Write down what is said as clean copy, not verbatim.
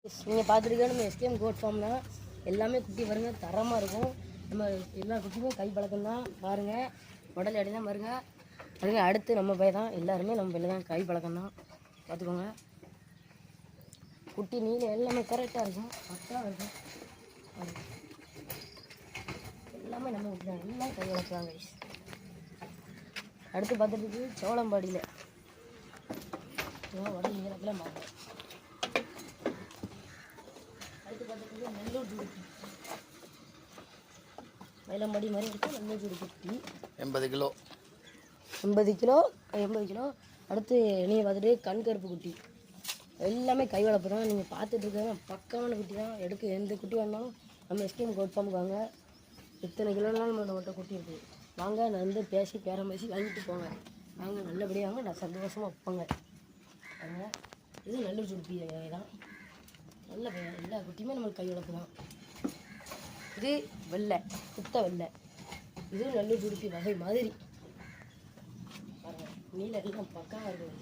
நீங்கள் பார்த்துருக்கீங்க நம்ம எஸ்கேஎம் கோட் ஃபார்ம்னா எல்லாமே குட்டி பாருங்க தரமாக இருக்கும். நம்ம எல்லா குட்டியுமே கை பழக்கம் தான் பாருங்கள். உடல் எடை தான் பாருங்கள். அதுக்கு அடுத்து நம்ம பையன் தான் எல்லாருமே நம்ம பையில தான் கை பழக்கம் தான் பார்த்துக்கோங்க. குட்டி நீளம் எல்லாமே கரெக்டாக இருக்கும், கரெக்டாக இருக்கும். எல்லாமே நம்ம குட்டி தான், எல்லாம் கை வளர்க்குறாங்க. அடுத்து பார்த்துட்டு சோளம்பாடியில் உடல் நீளத்தில் பார்க்கலாம். அடுத்து பார்த்துட்டு நெல்லூர் ஜுடுக்கி மயிலம்பாடி மாதிரி இருக்குது. நெல்லூர் ஜுடுக்கி 80 கிலோ 80 கிலோ. அடுத்து நீங்கள் பார்த்துட்டு கண் கருப்பு குட்டி எல்லாமே கை வளர்ப்பு தான். நீங்கள் பார்த்துட்டு இருக்க பக்கமான குட்டி தான். எடுக்க எந்த குட்டி வேணாலும் நம்ம எஸ்கேஎம் கோட் ஃபார்முக்கு வாங்க. எத்தனை கிலோனாலும் நம்மகிட்ட குட்டி இருக்குது. வாங்க, நான் வந்து பேசி பேரம் பேசி வாங்கிட்டு போங்க. வாங்க, நல்லபடியாக வாங்க, நான் சந்தோஷமாக வைப்பேங்க. வாங்க, இது நல்லூர் சுடுப்பி தான். நல்ல பையன், எல்லா குட்டியுமே நம்மளுக்கு கை வளர்ப்பு தான். இது வெள்ளை குத்த வெள்ளை, இது நல்லூர் சுடுப்பி வகை மாதிரி பாருங்கள். நீல எல்லாம் பக்காவாக இருக்குது.